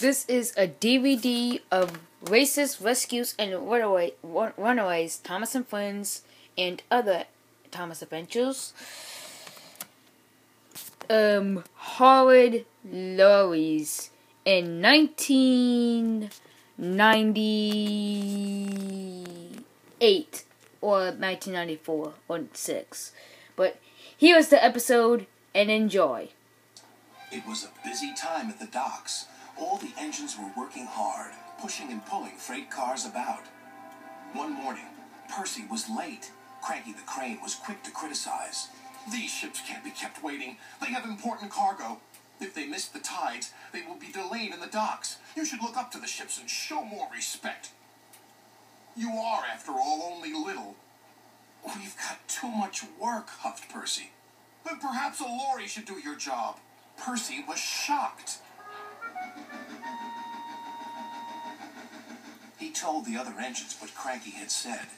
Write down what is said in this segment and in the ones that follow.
This is a DVD of Races, Rescues, and Runaways, Thomas and Friends, and other Thomas adventures. Horrid Lorries in 1998 or 1994 or 6. But here's the episode and enjoy. It was a busy time at the docks. All the engines were working hard, pushing and pulling freight cars about. One morning, Percy was late. Cranky the Crane was quick to criticize. These ships can't be kept waiting. They have important cargo. If they miss the tides, they will be delayed in the docks. You should look up to the ships and show more respect. You are, after all, only little. We've got too much work, huffed Percy. Then perhaps a lorry should do your job. Percy was shocked. He told the other engines what Cranky had said.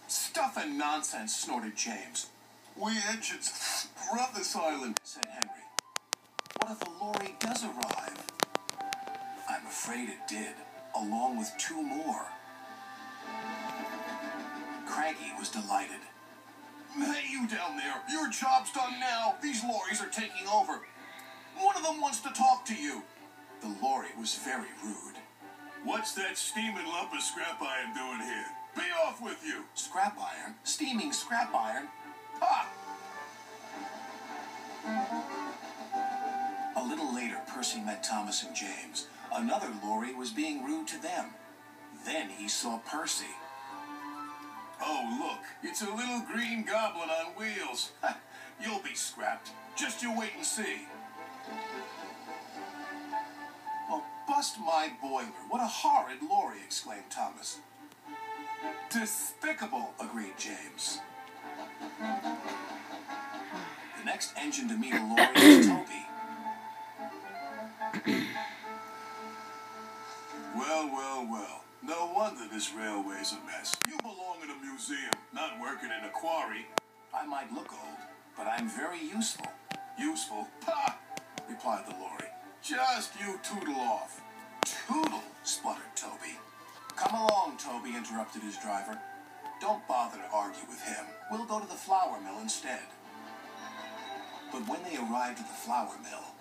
Stuff and nonsense, snorted James. We engines run this island, said Henry. What if a lorry does arrive? I'm afraid it did, along with 2 more. Cranky was delighted. Hey, you down there, your job's done now. These lorries are taking over. One of them wants to talk to you. The lorry was very rude. What's that steaming lump of scrap iron doing here? Be off with you! Scrap iron? Steaming scrap iron? Ha! A little later, Percy met Thomas and James. Another lorry was being rude to them. Then he saw Percy. Oh, look, it's a little green goblin on wheels. You'll be scrapped. Just you wait and see. Oh, bust my boiler. What a horrid lorry, exclaimed Thomas. Despicable, agreed James. The next engine to meet a lorry was Toby. Well. No wonder this railway's a mess. You belong in a museum, not working in a quarry. I might look old, but I'm very useful. Useful? Ha! Replied the lorry. Just you tootle off. Tootle, spluttered Toby. Come along, Toby, interrupted his driver. Don't bother to argue with him. We'll go to the flour mill instead. But when they arrived at the flour mill,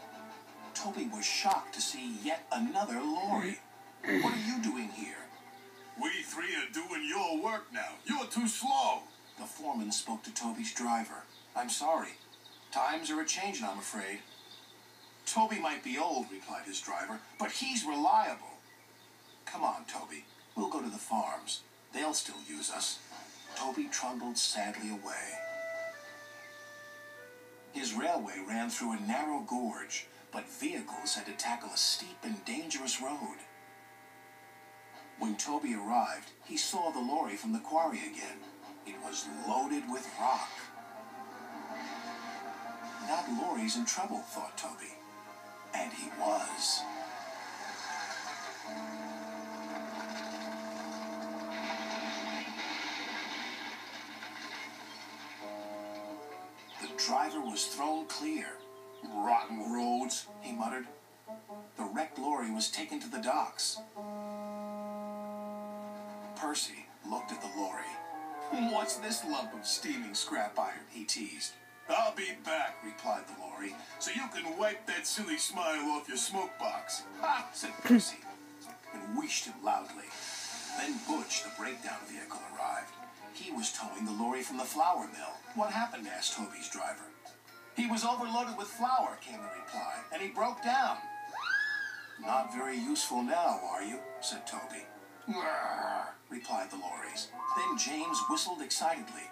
Toby was shocked to see yet another lorry. What are you doing here? We 3 are doing your work now. You're too slow. The foreman spoke to Toby's driver. I'm sorry. Times are a-changin', I'm afraid. Toby might be old, replied his driver, but he's reliable. Come on, Toby. We'll go to the farms. They'll still use us. Toby trundled sadly away. His railway ran through a narrow gorge, but vehicles had to tackle a steep and dangerous road. When Toby arrived, he saw the lorry from the quarry again. It was loaded with rock. That lorry's in trouble, thought Toby. And he was. The driver was thrown clear. Rotten roads, he muttered. The wrecked lorry was taken to the docks. Percy looked at the lorry. What's this lump of steaming scrap iron, he teased. I'll be back, replied the lorry, so you can wipe that silly smile off your smoke box. Ha, said Percy, and wheeshed him loudly. Then Butch, the breakdown vehicle, arrived. He was towing the lorry from the flour mill. What happened? Asked Toby's driver. He was overloaded with flour, came the reply, and he broke down. Not very useful now, are you? Said Toby. Grrr, replied the lorries. Then James whistled excitedly.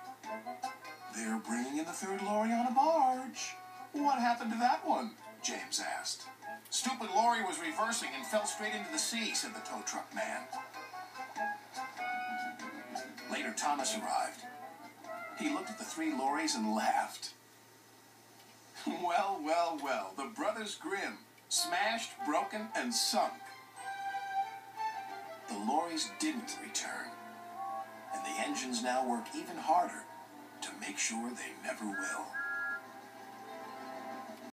They're bringing in the 3rd lorry on a barge. What happened to that one? James asked. Stupid lorry was reversing and fell straight into the sea, said the tow truck man. Later, Thomas arrived. He looked at the 3 lorries and laughed. Well, the brothers Grimm, smashed, broken, and sunk. The lorries didn't return, and the engines now work even harder to make sure they never will.